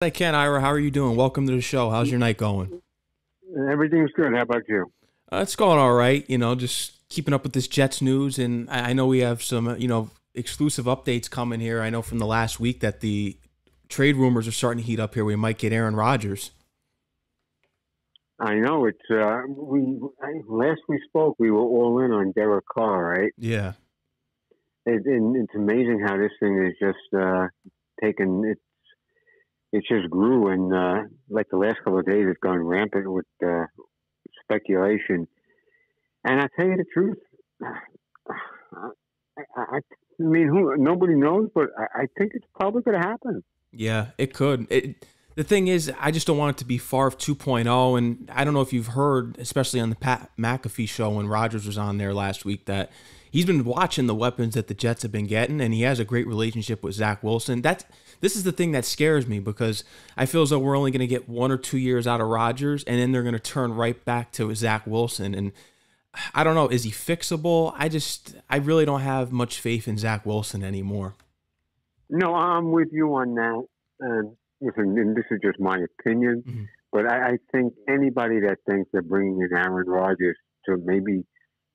I can, Ira. How are you doing? Welcome to the show. How's your night going? Everything's good. How about you? It's going all right. Just keeping up with this Jets news, and I know we have some, exclusive updates coming here. I know from the last week that the trade rumors are starting to heat up here. We might get Aaron Rodgers. I know it's last we spoke, we were all in on Derek Carr, right? Yeah. And it's amazing how this thing is just taken. It just grew, and like the last couple of days, it's gone rampant with speculation. And I tell you the truth, I mean, nobody knows, but I think it's probably going to happen. Yeah, it could. The thing is, I just don't want it to be Favre 2.0. And I don't know if you've heard, especially on the Pat McAfee show when Rodgers was on there last week, that he's been watching the weapons that the Jets have been getting, and he has a great relationship with Zach Wilson. This is the thing that scares me, because I feel as though we're only going to get 1 or 2 years out of Rodgers, and then they're going to turn right back to Zach Wilson. And I don't know, is he fixable? I really don't have much faith in Zach Wilson anymore. No, I'm with you on that. Listen, and this is just my opinion, but I think anybody that thinks they're bringing in Aaron Rodgers to maybe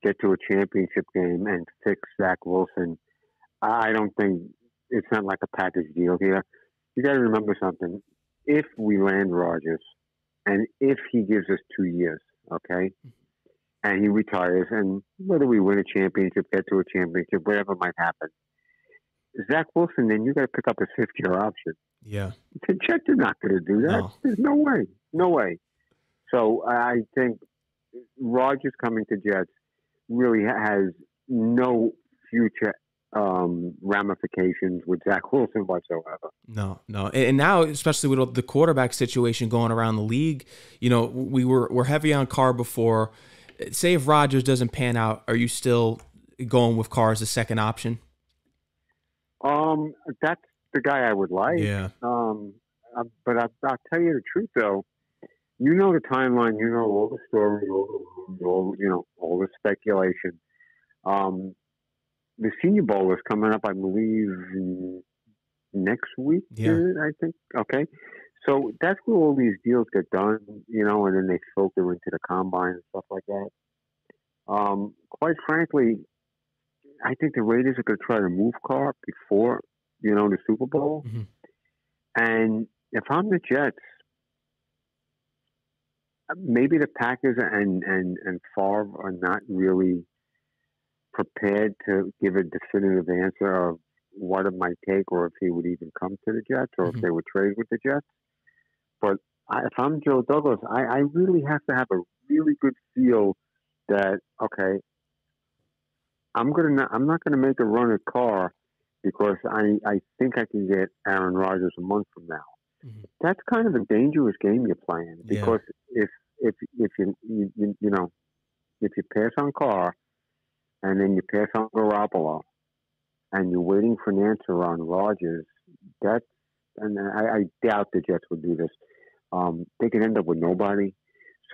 get to a championship game and fix Zach Wilson, I don't think it's not like a package deal here. You got to remember something. If we land Rodgers, and if he gives us 2 years, okay, and he retires, and whether we win a championship, get to a championship, whatever might happen, Zach Wilson, then you got to pick up a 5th-year option. Yeah. The Jets are not going to do that. No. There's no way. No way. So I think Rodgers coming to Jets really has no future ramifications with Zach Wilson whatsoever. No. And now, especially with the quarterback situation going around the league, we're heavy on Carr before. Say if Rodgers doesn't pan out, are you still going with Carr as a second option? That's the guy I would like. Yeah. But I'll tell you the truth, though. You know the timeline. You know all the stories, all the speculation. The Senior Bowl is coming up, I believe, next week. Yeah. I think. Okay. So that's where all these deals get done, and then they filter into the combine and stuff like that. Quite frankly, I think the Raiders are going to try to move Carr before, the Super Bowl. Mm-hmm. And if I'm the Jets, maybe the Packers and Favre are not really prepared to give a definitive answer of what it might take, or if he would even come to the Jets, or if they would trade with the Jets. But if I'm Joe Douglas, I really have to have a really good feel that, okay, I'm not gonna make a run at Carr because I think I can get Aaron Rodgers a month from now. Mm-hmm. That's kind of a dangerous game you're playing, because if you pass on Carr and then you pass on Garoppolo and you're waiting for an answer on Rodgers, and I doubt the Jets would do this. They could end up with nobody.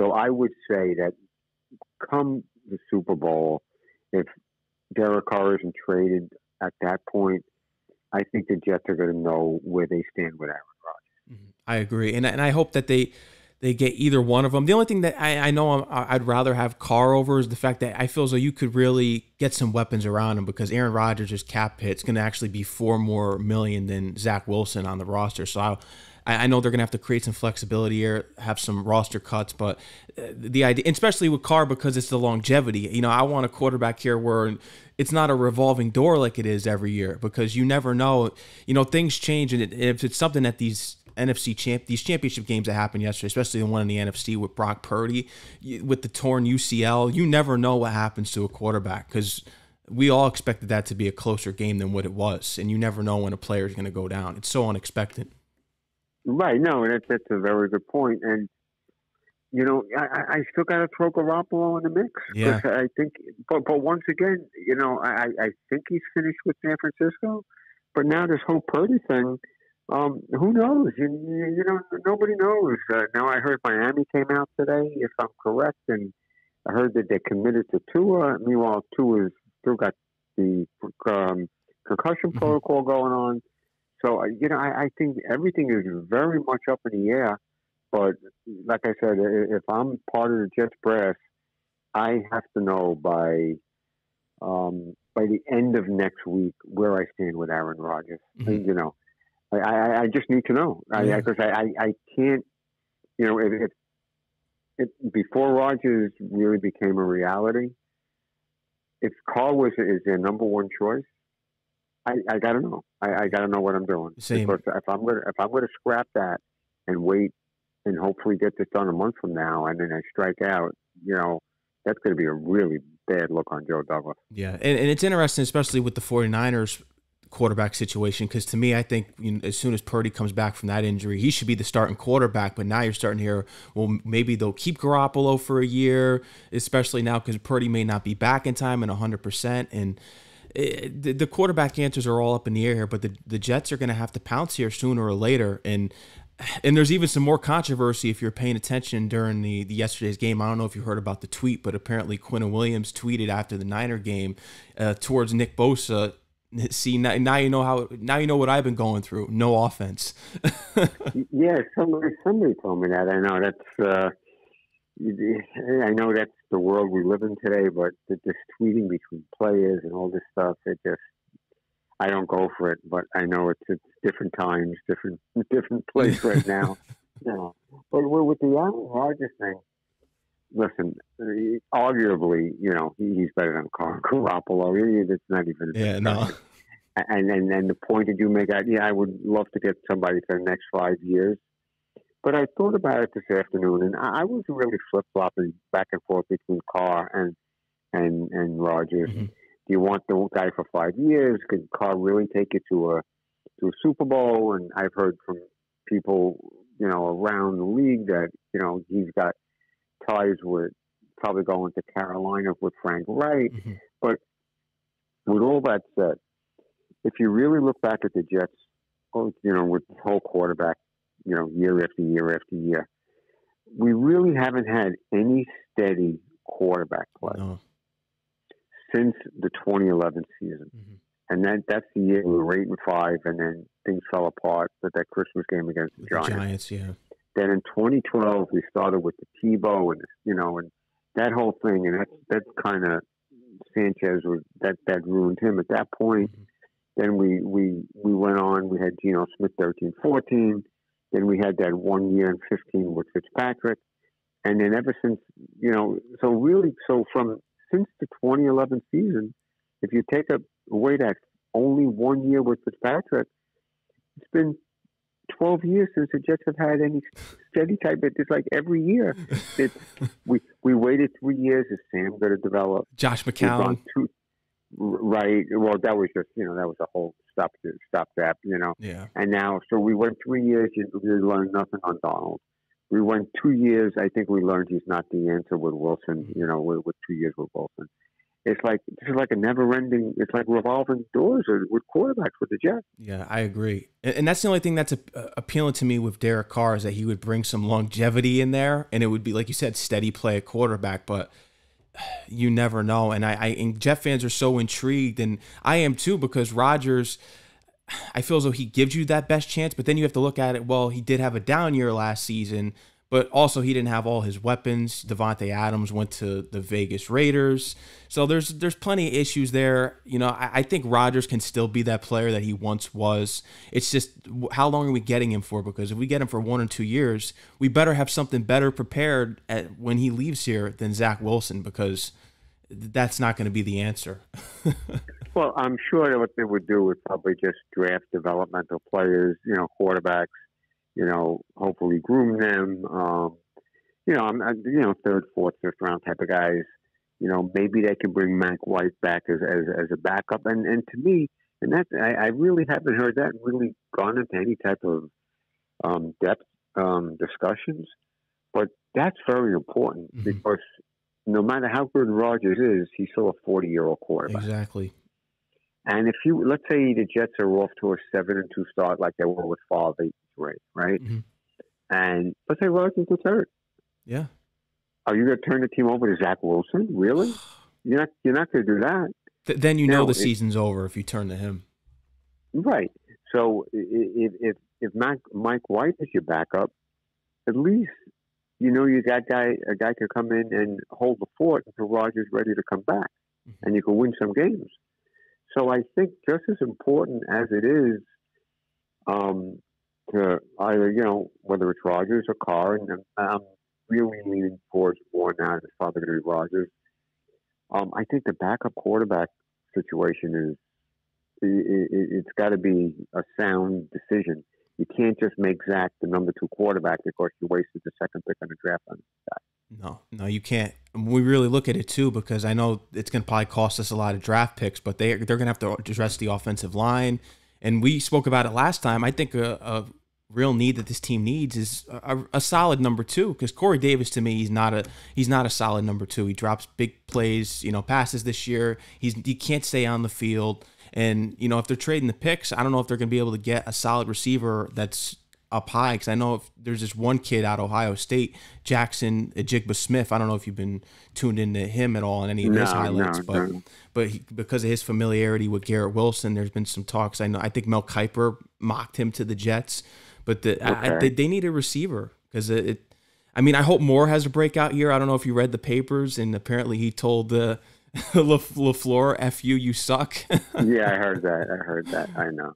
So I would say that come the Super Bowl, if Derek Carr isn't traded at that point, I think the Jets are going to know where they stand with Aaron Rodgers. I agree, and I hope that they get either one of them. The only thing that I know I'd rather have Carr over is the fact that I feel as though you could really get some weapons around him, because Aaron Rodgers' cap hit's going to actually be $4 million more than Zach Wilson on the roster. So I know they're going to have to create some flexibility here, have some roster cuts, but the idea, especially with Carr, because it's the longevity. I want a quarterback here where it's not a revolving door like it is every year, because you never know. Things change, and if it's something that these championship games that happened yesterday, especially the one in the NFC with Brock Purdy, with the torn UCL, you never know what happens to a quarterback, because we all expected that to be a closer game than what it was, and you never know when a player is going to go down. It's so unexpected. Right. No, that's a very good point. And, I still got to throw Garoppolo in the mix. Yeah. I think, but once again, I think he's finished with San Francisco. But now this whole Purdy thing, who knows? Nobody knows. Now I heard Miami came out today, if I'm correct, and I heard that they committed to Tua. Meanwhile, Tua's still got the concussion protocol going on. So, I think everything is very much up in the air. But like I said, if I'm part of the Jets brass, I have to know by the end of next week where I stand with Aaron Rodgers. Mm-hmm. And, I just need to know. Because I can't, if before Rodgers really became a reality, if Carr is their number one choice, I gotta know. I gotta know what I'm doing. Same. Because if I'm gonna scrap that and wait and hopefully get this done a month from now, and then I strike out, that's going to be a really bad look on Joe Douglas. Yeah, and it's interesting, especially with the 49ers quarterback situation, because to me, I think as soon as Purdy comes back from that injury, he should be the starting quarterback. But now you're starting to hear, well, maybe they'll keep Garoppolo for a year, especially now because Purdy may not be back in time and 100%. And the quarterback answers are all up in the air here, but the Jets are going to have to pounce here sooner or later. And there's even some more controversy if you're paying attention during the yesterday's game. I don't know if you heard about the tweet, but apparently Quinnen Williams tweeted after the Niner game towards Nick Bosa. See, now you know what I've been going through. No offense. Yeah, somebody told me that. I know that's the world we live in today. But this tweeting between players and all this stuff, I don't go for it. But I know it's different times, different place right now. But with the Aaron Rodgers thing, listen, arguably, he's better than Garoppolo. It's not even. Yeah, no. And the point that you make, I would love to get somebody for the next 5 years. But I thought about it this afternoon, and I was really flip flopping back and forth between Carr and Rodgers. Mm-hmm. Do you want the guy for 5 years? Could Carr really take you to a Super Bowl? And I've heard from people, around the league that he's got ties with probably going to Carolina with Frank Wright. Mm-hmm. But with all that said, if you really look back at the Jets, with the whole quarterback, year after year after year, we really haven't had any steady quarterback play since the 2011 season. Mm-hmm. And that's the year we were 8-5, and then things fell apart with that Christmas game against the Giants. Yeah. Then in 2012, we started with the Tebow and that whole thing, and that's kind of Sanchez was that ruined him at that point. Mm-hmm. Then we went on. We had Geno Smith 13-14. Then we had that 1 year and 15 with Fitzpatrick, and then ever since since the 2011 season, if you take away that only 1 year with Fitzpatrick, it's been 12 years since the Jets have had any steady type. It's like every year. We waited 3 years. Is Sam going to develop? Josh McCown. Right. Well, that was just, that was a whole stopgap, Yeah. And now, so we went 3 years. We learned nothing on Donald. We went 2 years. I think we learned he's not the answer with Wilson, with 2 years with Wilson. This is like a never-ending. It's like revolving doors with quarterbacks with the Jets. Yeah, I agree, and that's the only thing that's appealing to me with Derek Carr is that he would bring some longevity in there, and it would be like you said, steady play at quarterback. But you never know, and Jet fans are so intrigued, and I am too, because Rodgers, I feel as though he gives you that best chance, but then you have to look at it. Well, he did have a down year last season. But also, he didn't have all his weapons. Devontae Adams went to the Vegas Raiders. So there's plenty of issues there. I think Rodgers can still be that player that he once was. It's just, how long are we getting him for? Because if we get him for 1 or 2 years, we better have something better prepared when he leaves here than Zach Wilson, because that's not going to be the answer. Well, I'm sure that what they would do would probably just draft developmental players, quarterbacks. Hopefully groom them. I'm third, fourth, fifth round type of guys. Maybe they can bring Mac White back as a backup. And to me, and that I really haven't heard that really gone into any type of depth discussions. But that's very important, mm-hmm. because no matter how good Rodgers is, he's still a 40-year-old quarterback. Exactly. And if let's say the Jets are off to a 7-2 start like they were with Favre, right? Mm-hmm. And let's say Rodgers gets hurt. Yeah. Are you going to turn the team over to Zach Wilson? Really? You're not going to do that. Then know the season's over if you turn to him. Right. So if Mike White is your backup, at least you got a guy could come in and hold the fort until Rodgers ready to come back, and you can win some games. So I think just as important as it is to either whether it's Rodgers or Carr, and I'm really leaning towards more now that it's probably going to be Rodgers. I think the backup quarterback situation it's got to be a sound decision. You can't just make Zach the number 2 quarterback because you wasted the second pick on the draft on that. No, you can't. We really look at it too, because I know it's going to probably cost us a lot of draft picks, but they're going to have to address the offensive line. And we spoke about it last time. I think a real need that this team needs is a solid number 2, because Corey Davis, to me, he's not a solid number 2. He drops big plays, passes this year. He can't stay on the field. And, if they're trading the picks, I don't know if they're going to be able to get a solid receiver that's up high, because I know if there's this one kid out of Ohio State, Jackson Ajigba Smith. I don't know if you've been tuned into him at all in any of his highlights, but because of his familiarity with Garrett Wilson, there's been some talks. I think Mel Kiper mocked him to the Jets, but they need a receiver, because I hope Moore has a breakout year. I don't know if you read the papers, and apparently he told LaFleur, F you suck. Yeah, I heard that. I know.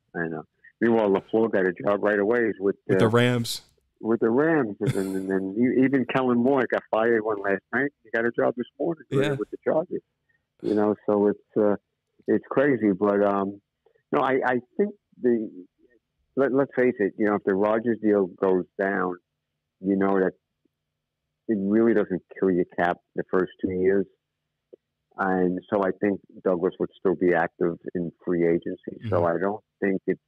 Meanwhile, LaFleur got a job right away with the Rams. With the Rams, and then even Kellen Moore got fired one last night. He got a job this morning with the Chargers. So it's crazy. But no, I think let's face it. If the Rodgers deal goes down, that it really doesn't kill your cap the first 2 years. And so I think Douglas would still be active in free agency. Mm-hmm. So I don't think it's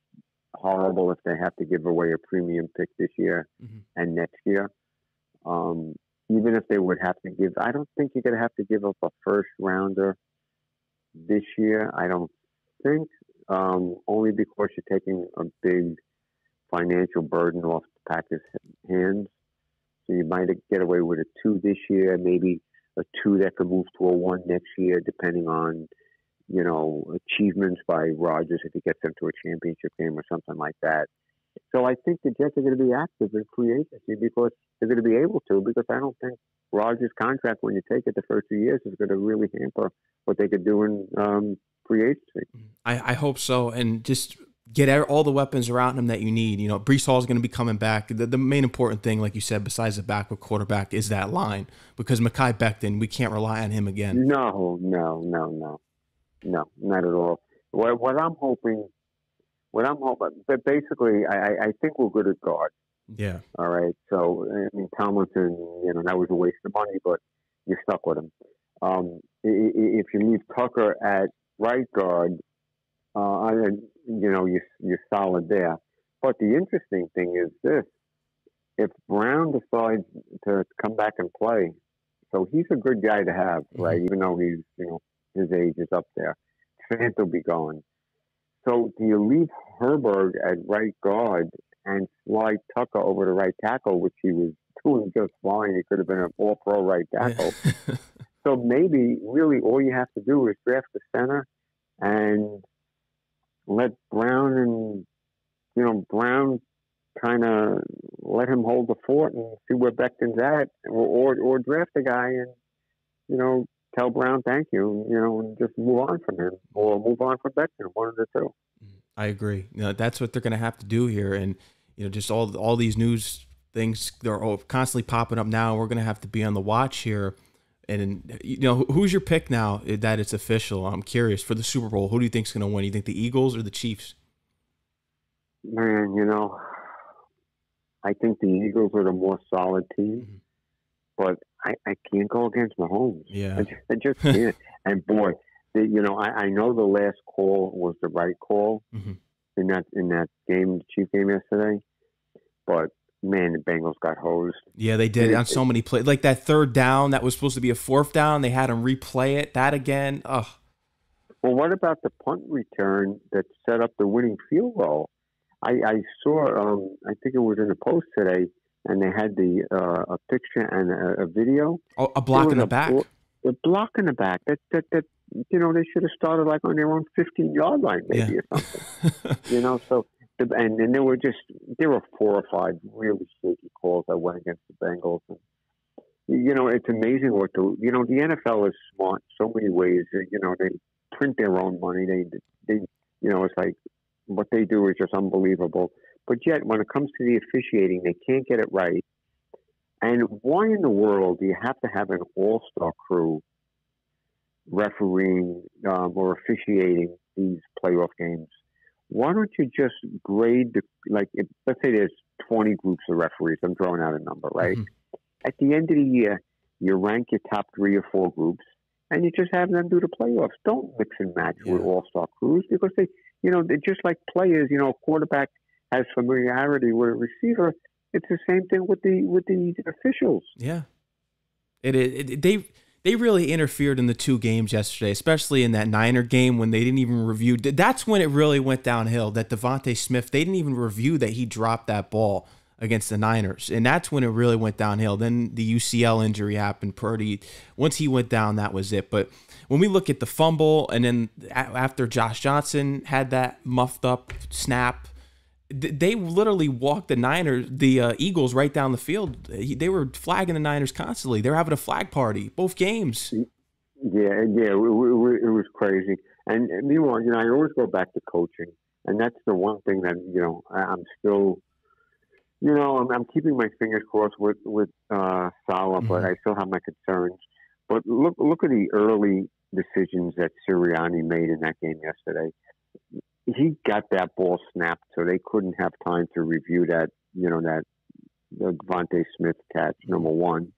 horrible if they have to give away a premium pick this year and next year. Even if they would have to give, I don't think you're going to have to give up a first rounder this year. I don't think, only because you're taking a big financial burden off the Packers' hands. So you might get away with a 2 this year, maybe a 2 that could move to a 1 next year, depending on, achievements by Rodgers if he gets them to a championship game or something like that. So I think the Jets are going to be active in free agency because they're going to be able to, because I don't think Rodgers' contract, when you take it the first 2 years, is going to really hamper what they could do in free agency. I hope so. And just get all the weapons around him that you need. Breece Hall is going to be coming back. The main important thing, like you said, besides the backup quarterback, is that line, because Mekhi Becton, we can't rely on him again. No, not at all. What I'm hoping, but basically, I think we're good at guard. Yeah. All right. So, Tomlinson, that was a waste of money, but you're stuck with him. If you leave Tucker at right guard, you're solid there. But the interesting thing is this: if Brown decides to come back and play, so he's a good guy to have, right? Even though he's, his age is up there. Fant will be gone. So do you leave Herberg at right guard and slide Tucker over to right tackle, which he was doing just fine? He could have been an all-pro right tackle. So maybe really all you have to do is draft the center and let Brown Brown kind of let him hold the fort and see where Becton's at, or draft a guy and, tell Brown thank you, and just move on from him, or move on from Becton, one of the two. I agree. That's what they're going to have to do here. And, just all these news things, they're all constantly popping up now. We're going to have to be on the watch here. And, who's your pick now that it's official? I'm curious, for the Super Bowl, who do you think is going to win? You think the Eagles or the Chiefs? Man, I think the Eagles are the more solid team, but I can't go against Mahomes. Yeah. I just can't. And boy, I know the last call was the right call in that game, the Chief game yesterday, but man, the Bengals got hosed. Yeah, they did on so many plays. Like that third down that was supposed to be a fourth down, they had them replay it. That again, ugh. Well, what about the punt return that set up the winning field goal? I saw, I think it was in the Post today, and they had a picture and a video. Oh, a block in the back. A block in the back. That they should have started like on their own 15-yard line, maybe, or something. So And there were 4 or 5 really shaky calls that went against the Bengals. And, it's amazing the NFL is smart in so many ways. They print their own money. They it's like what they do is just unbelievable. But yet, when it comes to the officiating, they can't get it right. And why in the world do you have to have an all-star crew refereeing or officiating these playoff games? Why don't you just grade let's say there's 20 groups of referees. I'm throwing out a number, right? Mm-hmm. At the end of the year, you rank your top 3 or 4 groups, and you just have them do the playoffs. Don't mix and match with all-star crews because they're just like players. A quarterback has familiarity with a receiver. It's the same thing with the officials. Yeah, they really interfered in the 2 games yesterday, especially in that Niner game when they didn't even review. That's when it really went downhill. That Devontae Smith, they didn't even review that he dropped that ball against the Niners, and that's when it really went downhill. Then the UCL injury happened. Once he went down, that was it. But when we look at the fumble, and then after Josh Johnson had that muffed up snap, they literally walked the Eagles right down the field. They were flagging the Niners constantly. They were having a flag party both games. Yeah, it was crazy. And meanwhile, I always go back to coaching, and that's the one thing that I'm still, I'm keeping my fingers crossed with Saleh, mm-hmm. but I still have my concerns. But look at the early decisions that Sirianni made in that game yesterday. He got that ball snapped, so they couldn't have time to review that, the Devontae Smith catch, number 1.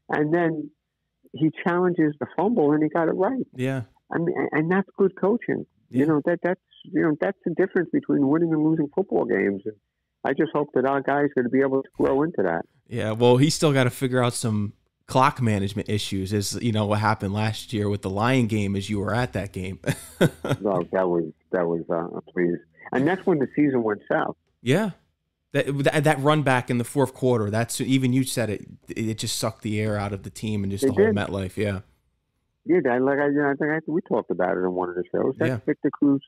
And then he challenges the fumble, and he got it right. Yeah. I mean, and that's good coaching. Yeah. That's the difference between winning and losing football games. And I just hope that our guys are going to be able to grow into that. Yeah, well, he's still got to figure out some clock management issues, as what happened last year with the Lion game, as you were at that game. Well, that was please, and that's when the season went south. Yeah, that run back in the 4th quarter. That's even you said it. It just sucked the air out of the team and just the whole MetLife. Yeah. Yeah, I think we talked about it in one of the shows. That's Victor Cruz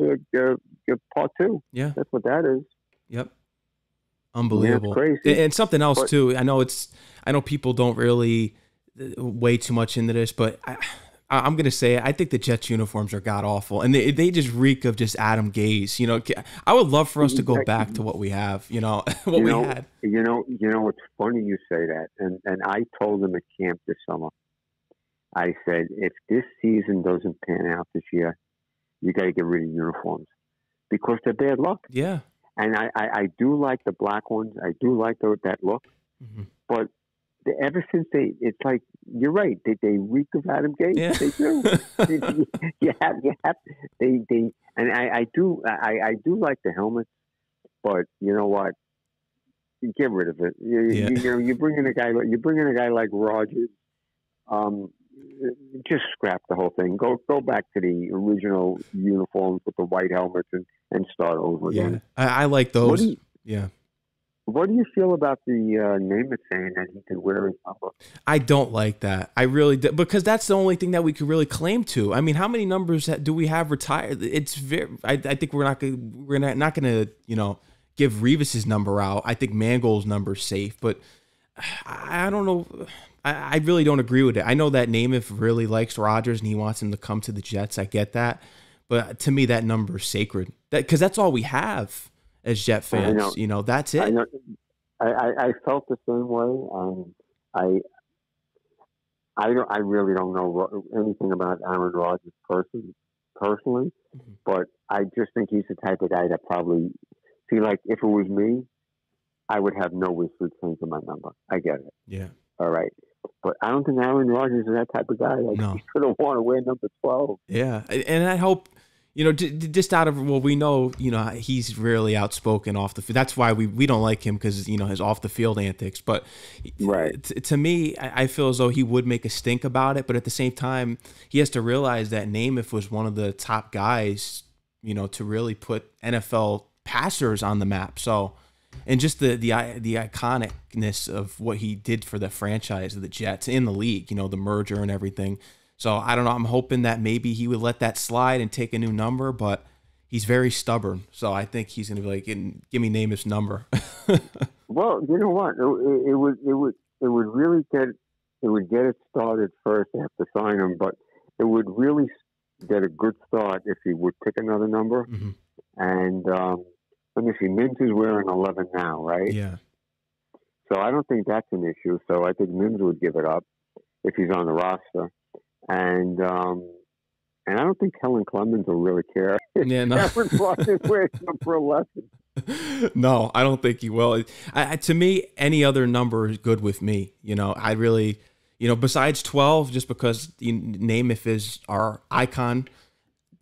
part 2. Yeah, that's what that is. Yep. Unbelievable. Yeah, it's crazy. And something else too. I know people don't really way too much into this, but I'm going to say I think the Jets uniforms are god awful, and they just reek of just Adam Gaze. I would love for us to go back to what we have. We had. It's funny you say that, and I told them at camp this summer. I said, if this season doesn't pan out this year, you got to get rid of uniforms because they're bad luck. Yeah. And I do like the black ones. I do like that look. Mm-hmm. But ever since it's like, you're right. They reek of Adam Gates. Yeah. They do. you have. And I do like the helmets. But you know what? Get rid of it. You bring in a guy like Rodgers. Just scrap the whole thing. Go back to the original uniforms with the white helmets and start over again. I like those. What do you feel about the Namath saying that he can wear his number? I don't like that. I really do, because that's the only thing that we could really claim to. I mean, how many numbers do we have retired? It's very. I think we're not going to give Revis's number out. I think Mangold's number's safe, but I don't know. I really don't agree with it. I know that Namath really likes Rodgers and he wants him to come to the Jets. I get that. But to me, that number is sacred. Because that's all we have as Jet fans. That's it. I felt the same way. I really don't know anything about Aaron Rodgers personally, mm-hmm. but I just think he's the type of guy that probably, like if it was me, I would have no wish to change my number. I get it. Yeah. All right. But I don't think Aaron Rodgers is that type of guy. No. He's going to want to wear number 12. Yeah. And I hope, just out of, we know, he's really outspoken off the field. That's why we don't like him, because, his off the field antics. But right. To me, I feel as though he would make a stink about it. But at the same time, he has to realize that Namath was one of the top guys, to really put NFL passers on the map. So, and just the iconicness of what he did for the franchise of the Jets in the league, the merger and everything. So I don't know. I'm hoping that maybe he would let that slide and take a new number, but he's very stubborn. So I think he's going to be like, give me Namath's number. Well, you know what? It would really get it started first. They have to sign him, but it would really get a good start if he would pick another number. Mm-hmm. And let me see, Mims is wearing 11 now, right? Yeah. So I don't think that's an issue. So I think Mims would give it up if he's on the roster. And I don't think Helen Clemens will really care. Yeah, no. Aaron Rodgers wears number 11. No, I don't think he will. To me, any other number is good with me. I really, besides 12, just because Namath is our icon,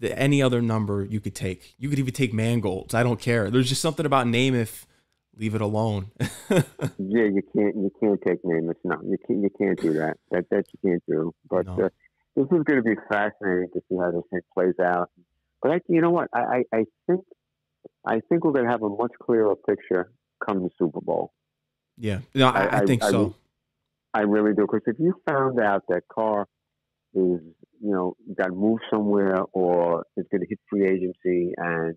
any other number you could take. You could even take Mangolds. I don't care. There's just something about Namath. Leave it alone. Yeah, you can't take Namath. No, you can't do that. That you can't do. But no. This is going to be fascinating to see how this thing plays out. But you know what? I think we're going to have a much clearer picture come the Super Bowl. Yeah, no, I think so. I really do. Because if you found out that Carr is, got moved somewhere or is going to hit free agency, and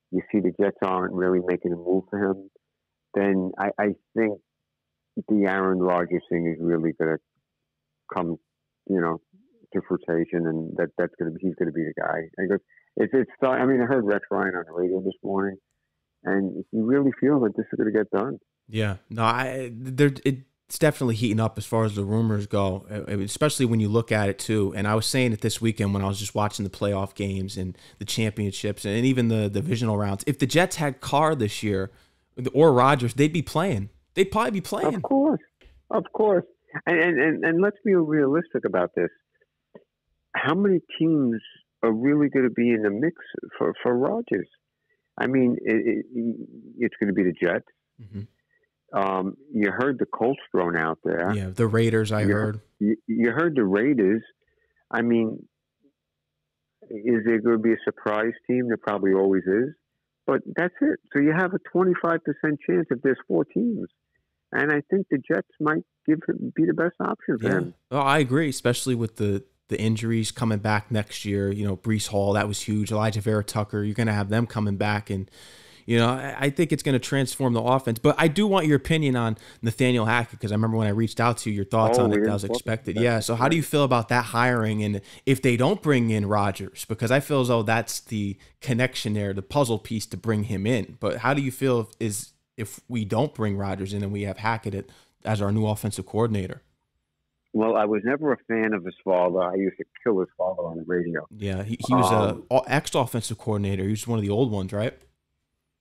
you see the Jets aren't really making a move for him, then I think the Aaron Rodgers thing is really going to come, to fruition, and he's going to be the guy. I heard Rex Ryan on the radio this morning, and he really feels like this is going to get done. Yeah, no, it's definitely heating up as far as the rumors go, especially when you look at it too. And I was saying it this weekend when I was just watching the playoff games and the championships and even the divisional rounds. If the Jets had Carr this year or Rodgers, they'd be playing. They'd probably be playing. Of course. And let's be realistic about this. How many teams are really going to be in the mix for Rodgers? I mean, it's going to be the Jets. Mm-hmm. You heard the Colts thrown out there. Yeah, the Raiders, I heard. You heard the Raiders. I mean, is there going to be a surprise team? There probably always is. But that's it. So you have a 25% chance if there's 4 teams. And I think the Jets might be the best option for him. Oh, I agree, especially with the injuries coming back next year. Breece Hall, that was huge. Elijah Vera Tucker, you're going to have them coming back. And, I think it's going to transform the offense. But I do want your opinion on Nathaniel Hackett, because I remember when I reached out to you, your thoughts on it, that was expected. Yeah, so how do you feel about that hiring? And if they don't bring in Rodgers, because I feel as though that's the connection there, the puzzle piece to bring him in. But how do you feel if we don't bring Rodgers in and we have Hackett as our new offensive coordinator? Well, I was never a fan of his father. I used to kill his father on the radio. Yeah, he was an ex-offensive coordinator. He was one of the old ones, right?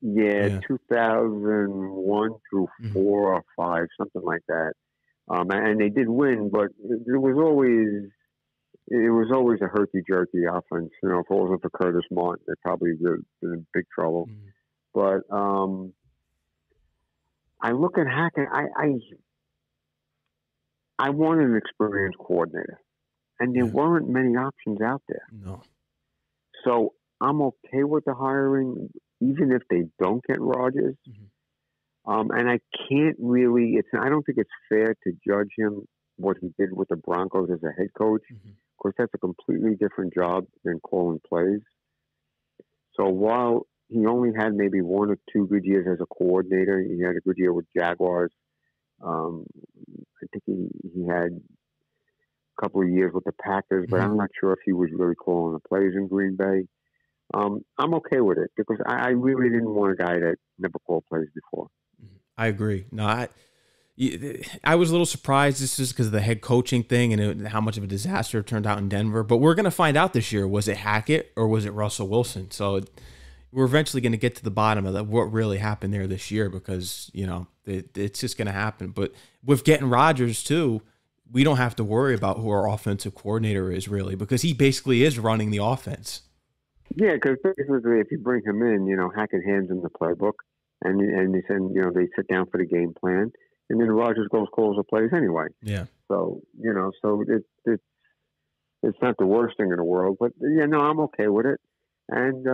Yeah. 2001 through 4 or 5, something like that. And they did win, but it was always a herky-jerky offense. If it wasn't for Curtis Martin, they probably would have been in big trouble. But I look at Hackett, I wanted an experienced coordinator, and there weren't many options out there. No. So I'm okay with the hiring, even if they don't get Rodgers. And I can't really, I don't think it's fair to judge him what he did with the Broncos as a head coach. Of course, that's a completely different job than calling plays. So while he only had maybe 1 or 2 good years as a coordinator, he had a good year with Jaguars. I think he had a couple of years with the Packers, but I'm not sure if he was really calling the plays in Green Bay. I'm okay with it because I really didn't want a guy that never called plays before. I agree. No, I was a little surprised. This is because of the head coaching thing and how much of a disaster it turned out in Denver. But we're going to find out this year. Was it Hackett or was it Russell Wilson? So we're eventually going to get to the bottom of what really happened there this year because, it's just going to happen. But with getting Rodgers, too, we don't have to worry about who our offensive coordinator is really because he basically is running the offense. Yeah, because basically if you bring him in, Hackett hands him the playbook and they send, they sit down for the game plan and then Rodgers calls the plays anyway. Yeah. So, so it's not the worst thing in the world, but I'm okay with it. And,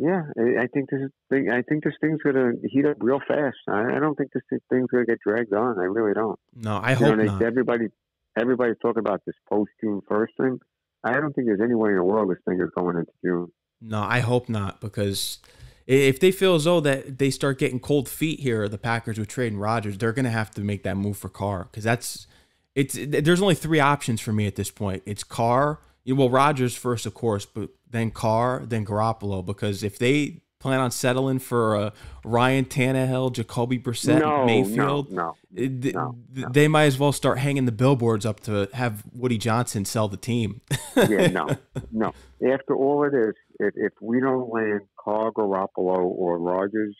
I think this thing's going to heat up real fast. I don't think this thing's going to get dragged on. I really don't. No, I hope not. Everybody's talking about this post-June 1st thing. I don't think there's any way in the world this thing is going into June. No, I hope not, because if they feel as though that they start getting cold feet here, the Packers with trading Rodgers, they're going to have to make that move for Carr, because there's only three options for me at this point. It's Carr, well, Rodgers first, of course, but then Carr, then Garoppolo, because if they plan on settling for Ryan Tannehill, Jacoby Brissett, Mayfield, they might as well start hanging the billboards up to have Woody Johnson sell the team. No. After all it is, if we don't land Carr, Garoppolo, or Rodgers,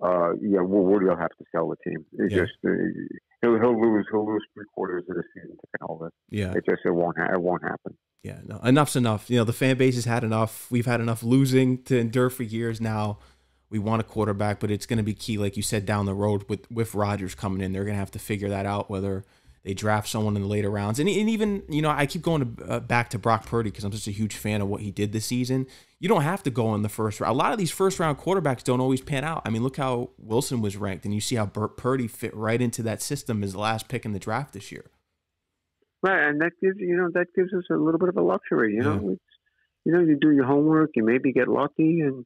Woody will have to sell the team. It's just he'll lose 3/4 of the season to Elvis. Yeah, it won't happen. Yeah, no, enough's enough. The fan base has had enough. We've had enough losing to endure for years now. We want a quarterback, but it's going to be key, like you said, down the road with Rodgers coming in. They're going to have to figure that out, whether they draft someone in the later rounds. And even, I keep going back to Brock Purdy because I'm just a huge fan of what he did this season. You don't have to go in the first round. A lot of these first-round quarterbacks don't always pan out. I mean, look how Wilson was ranked, and you see how Purdy fit right into that system as the last pick in the draft this year. Right, and that gives us a little bit of a luxury. You do your homework, you maybe get lucky, and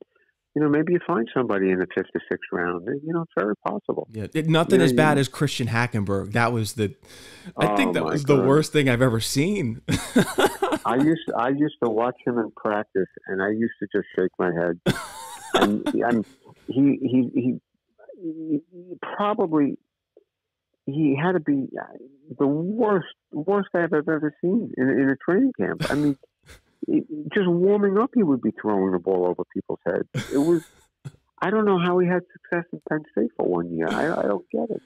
maybe you find somebody in the 5th or 6th round. It's very possible. Yeah, nothing as bad as Christian Hackenberg. That was I think that was the worst thing I've ever seen. I used to watch him in practice, and I used to just shake my head. And he probably. He had to be the worst I've ever seen in a training camp. I mean, just warming up, he would be throwing the ball over people's heads. It was, I don't know how he had success in Penn State for 1 year. I don't get it.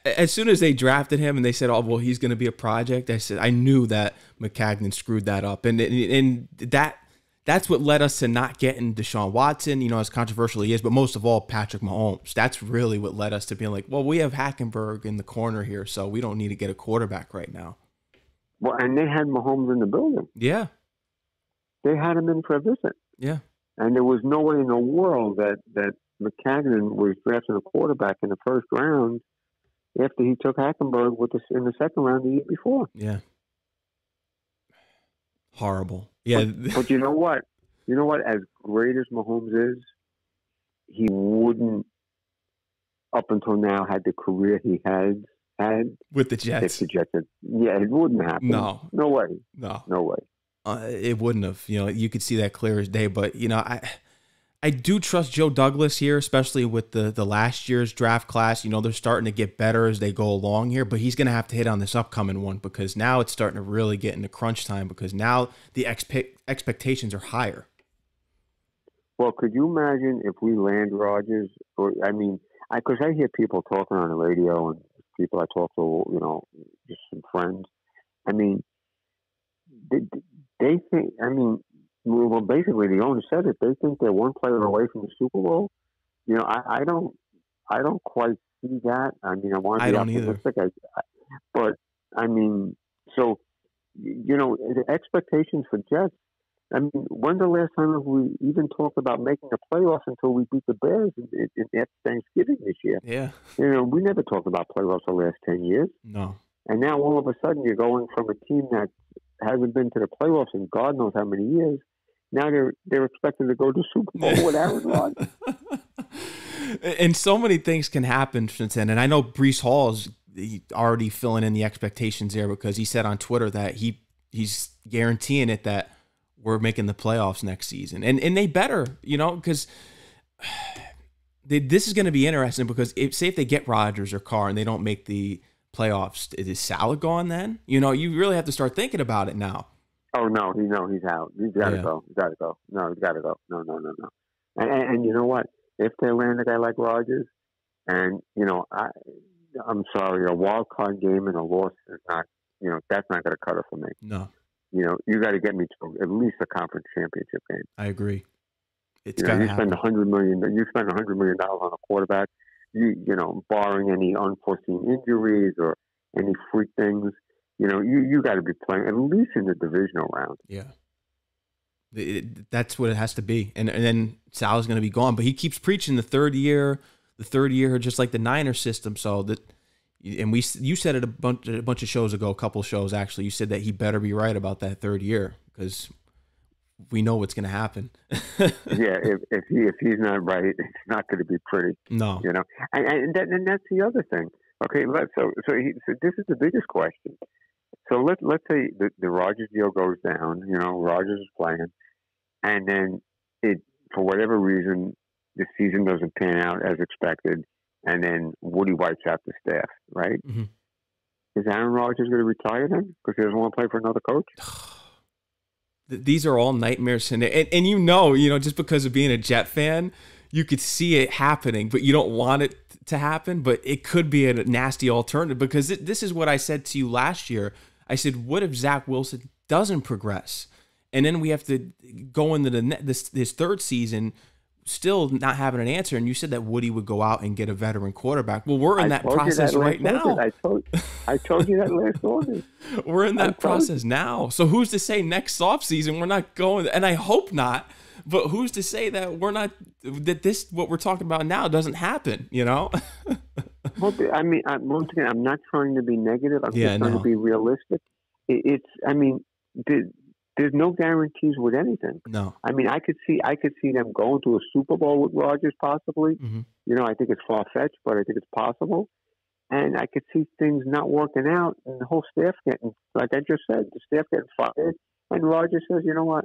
As soon as they drafted him and they said, "Oh, well, he's going to be a project," I knew that Maccagnan screwed that up, and that's what led us to not getting Deshaun Watson, as controversial he is, but most of all, Patrick Mahomes. That's really what led us to being like, well, we have Hackenberg in the corner here, so we don't need to get a quarterback right now. Well, and they had Mahomes in the building. Yeah. They had him in for a visit. Yeah. And there was no way in the world that Maccagnan was drafting a quarterback in the first round after he took Hackenberg in the second round the year before. Yeah. Horrible. Yeah. But you know what? As great as Mahomes is, he wouldn't, up until now, had the career he had with the Jets. If the Jets it wouldn't happen. No way. No way. It wouldn't have. You could see that clear as day. But I do trust Joe Douglas here, especially with the last year's draft class. They're starting to get better as they go along here, but he's going to have to hit on this upcoming one because now it's starting to really get into crunch time because now the expectations are higher. Well, could you imagine if we land Rodgers? Because I hear people talking on the radio and people I talk to, just some friends. I mean, they think, well, basically, the owner said it. They think they're one player away from the Super Bowl. I don't quite see that. I want to be optimistic. But the expectations for Jets. When's the last time have we even talked about making the playoffs until we beat the Bears at Thanksgiving this year? Yeah. We never talked about playoffs the last 10 years. No. And now all of a sudden you're going from a team that hasn't been to the playoffs in God knows how many years. Now they're expected to go to Super Bowl with Aaron Rodgers. And so many things can happen since then. And I know Breece Hall's already filling in the expectations there because he said on Twitter that he's guaranteeing it that we're making the playoffs next season. And they better, because this is going to be interesting because if they get Rodgers or Carr and they don't make the playoffs, is Salah gone then? You really have to start thinking about it now. Oh, no, he's out. He's got to go. He's got to go. No, he's got to go. No. And you know what? If they land a guy like Rodgers, and, I'm sorry, a wild card game and a loss is not, that's not going to cut it for me. No. You got to get me to at least a conference championship game. I agree. It's you spend $100 million. You spend $100 million on a quarterback. Barring any unforeseen injuries or any freak things, you got to be playing at least in the divisional round. Yeah, that's what it has to be. And then Sal's going to be gone, but he keeps preaching the third year, just like the Niners system. So that, and you said it a bunch of shows ago, a couple of shows actually. You said that he better be right about that third year because Yeah, we know what's going to happen. if he's not right, it's not going to be pretty. No. You know, and that's the other thing. Okay, so this is the biggest question. So let's say the Rodgers deal goes down. You know, Rodgers is playing, and then it for whatever reason the season doesn't pan out as expected, and then Woody wipes out the staff. Right? Mm-hmm. Is Aaron Rodgers going to retire then because he doesn't want to play for another coach? These are all nightmares, and you know, just because of being a Jet fan, you could see it happening, but you don't want it to happen. But it could be a nasty alternative because this is what I said to you last year. I said, what if Zach Wilson doesn't progress, and then we have to go into this third season still not having an answer? And you said that Woody would go out and get a veteran quarterback. Well, we're in that process right now. I told you that last August. We're in that process now. So who's to say next offseason we're not going? And I hope not. But who's to say that we're not? That this what we're talking about now doesn't happen? You know. Well, I mean, once again, I'm not trying to be negative. I'm just trying to be realistic. There's no guarantees with anything. No. I mean, I could see them going to a Super Bowl with Rodgers possibly. Mm-hmm. You know, I think it's far-fetched, but I think it's possible. And I could see things not working out and the whole staff getting, like I just said, the staff getting fired. And Rodgers says, you know what?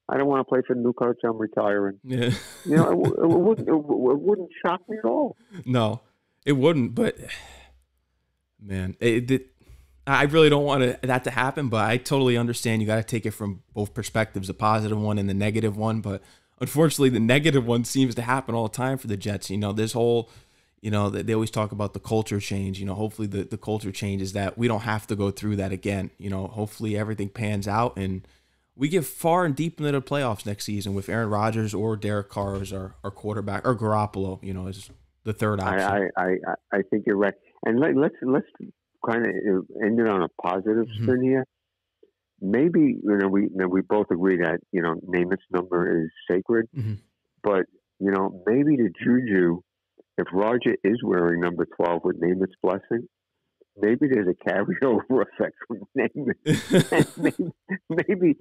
I don't want to play for the new coach. I'm retiring. Yeah. You know, it wouldn't shock me at all. No, it wouldn't. But, man, I really don't want that to happen, but I totally understand. You got to take it from both perspectives, the positive one and the negative one. But unfortunately, the negative one seems to happen all the time for the Jets. You know, this whole, you know, they always talk about the culture change. You know, hopefully the culture change is that we don't have to go through that again. You know, hopefully everything pans out and we get far and deep into the playoffs next season with Aaron Rodgers or Derek Carr as our quarterback, or Garoppolo, you know, as the third option. I think you're right. And let's kind of end it on a positive spin here. Maybe, you know, we both agree that, you know, Namath's number is sacred, but, you know, maybe the juju, if Roger is wearing number 12 with Namath's blessing, maybe there's a carryover effect from Namath. maybe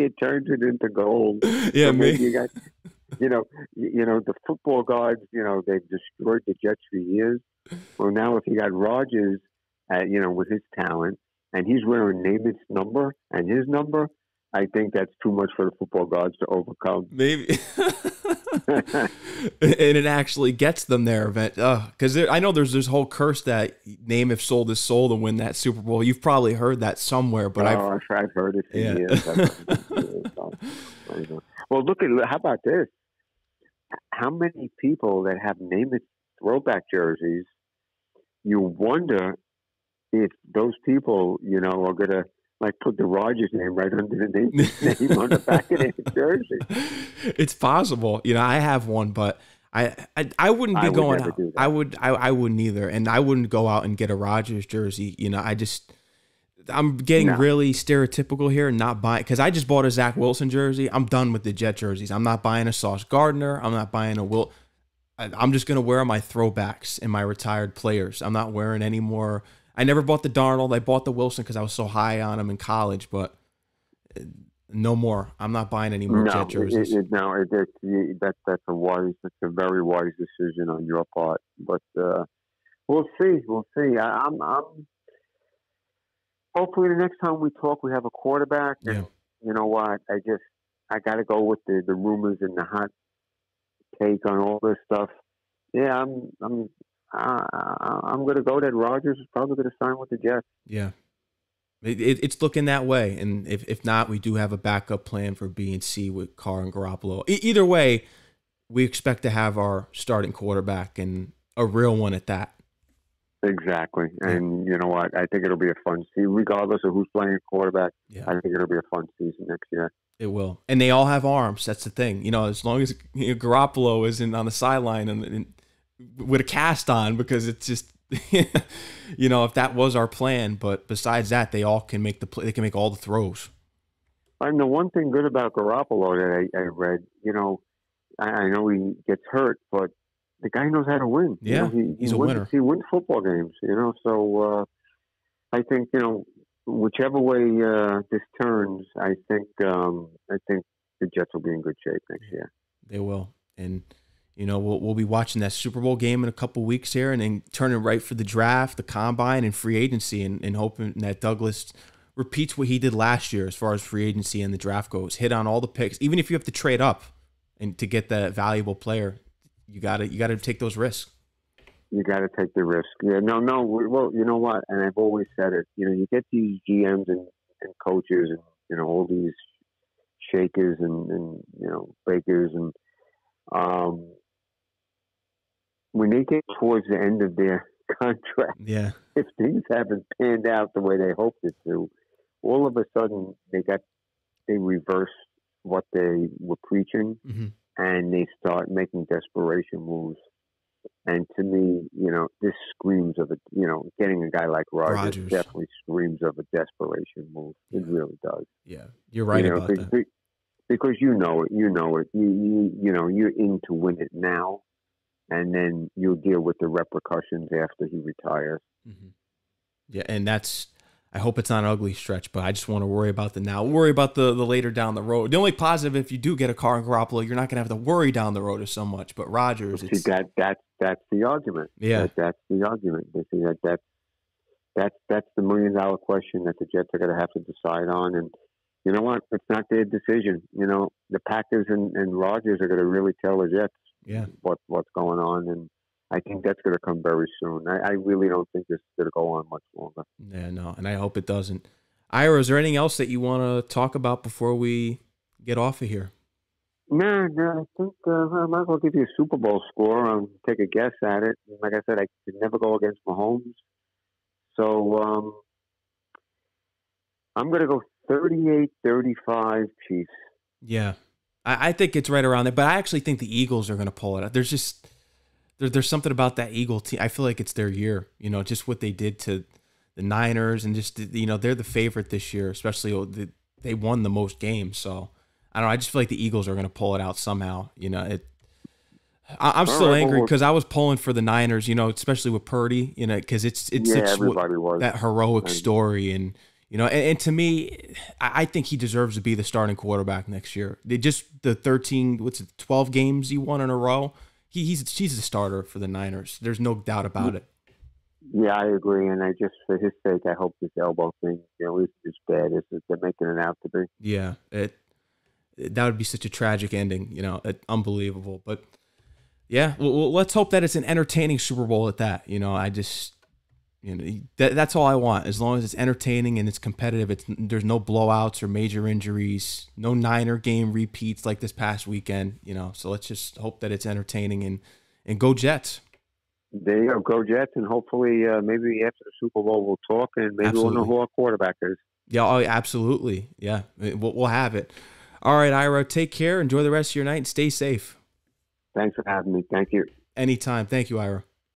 it turns it into gold. Yeah, so maybe you got, you know, the football gods, you know, they've destroyed the Jets for years. Well, now if you got Rodgers, you know, with his talent, and he's wearing Namath's number and his number, I think that's too much for the football gods to overcome. Maybe. And it actually gets them there, because I know there's this whole curse that Namath sold his soul to win that Super Bowl. You've probably heard that somewhere, but I've heard it for years. Well, how about this? How many people that have Namath throwback jerseys, you wonder if those people, you know, are going to like put the Rodgers name right under the name on the back of their jersey. It's possible. You know, I have one, but I wouldn't be going out. I wouldn't either. And I wouldn't go out and get a Rodgers jersey. You know, I'm getting really stereotypical here and not buying, because I just bought a Zach Wilson jersey. I'm done with the Jet jerseys. I'm not buying a Sauce Gardner. I'm not buying a Will. I'm just going to wear my throwbacks and my retired players. I'm not wearing any more. I never bought the Darnold. I bought the Wilson because I was so high on him in college, but no more. I'm not buying any more Jet jerseys. That's a very wise decision on your part. But we'll see. I'm hopefully the next time we talk, we have a quarterback. Yeah. And you know what? I got to go with the rumors and the hot take on all this stuff. Yeah, I'm going to go that Rodgers is probably going to sign with the Jets. Yeah. It's looking that way. And if not, we do have a backup plan for B and C with Carr and Garoppolo. Either way, we expect to have our starting quarterback, and a real one at that. Exactly. And you know what? I think it'll be a fun season. Regardless of who's playing quarterback, I think it'll be a fun season next year. It will. And they all have arms. That's the thing. You know, as long as Garoppolo isn't on the sideline and with a cast on, because it's just, you know, if that was our plan. But besides that, they all can make they can make all the throws. And the one thing good about Garoppolo that I read, you know, I know he gets hurt, but the guy knows how to win. Yeah, you know, he's a winner. He wins football games, you know. So I think, you know, whichever way this turns, I think the Jets will be in good shape next year. They will. And, we'll be watching that Super Bowl game in a couple weeks here and then turning right for the draft, the combine, and free agency and hoping that Douglas repeats what he did last year as far as free agency and the draft goes. Hit on all the picks. Even if you have to trade up and to get that valuable player, you gotta take those risks. You got to take the risk. Yeah, no. Well, you know what? And I've always said it. You get these GMs and coaches and all these shakers and bakers and when they get towards the end of their contract, if things haven't panned out the way they hoped it to, all of a sudden they reverse what they were preaching, and they start making desperation moves. And to me, this screams of getting a guy like Rodgers definitely screams of a desperation move. It really does. Yeah, you're right about that. Because you know it. You're in to win it now, and then you'll deal with the repercussions after he retires. Yeah, and I hope it's not an ugly stretch, but I just want to worry about the now. Worry about the later down the road. The only positive, if you do get a car in Garoppolo, you're not going to have to worry down the road so much. But Rodgers, that's the argument. Yeah, that's the argument. They see that's the $1 million question that the Jets are going to have to decide on. And you know what? It's not their decision. The Packers and Rodgers are going to really tell the Jets what's going on, and I think that's going to come very soon. I really don't think this is going to go on much longer. Yeah, no, and I hope it doesn't. Ira, is there anything else that you want to talk about before we get off of here? No, I think I might as well give you a Super Bowl score and take a guess at it. Like I said, I could never go against Mahomes. So I'm going to go 38-35 Chiefs. Yeah, I think it's right around there, but I actually think the Eagles are going to pull it out. There's something about that Eagle team. I feel like it's their year, just what they did to the Niners and just, they're the favorite this year, especially they won the most games. So I don't know. I just feel like the Eagles are going to pull it out somehow. I'm still angry because I was pulling for the Niners, especially with Purdy, because it's such that heroic story. And to me, I think he deserves to be the starting quarterback next year. The 12 games he won in a row. He's a starter for the Niners. There's no doubt about it. Yeah, I agree, and I just for his sake, I hope this elbow thing, isn't as bad as they're making it out to be. Yeah, that would be such a tragic ending. Unbelievable. But yeah, well, let's hope that it's an entertaining Super Bowl at that. I just. That's all I want. As long as it's entertaining and it's competitive, there's no blowouts or major injuries, no Niner game repeats like this past weekend. So let's just hope that it's entertaining and go Jets. There you go Jets, and hopefully maybe after the Super Bowl we'll talk and maybe we'll know who our quarterback is. Yeah, oh, absolutely. Yeah, we'll have it. All right, Ira, take care. Enjoy the rest of your night and stay safe. Thanks for having me. Thank you. Anytime. Thank you, Ira.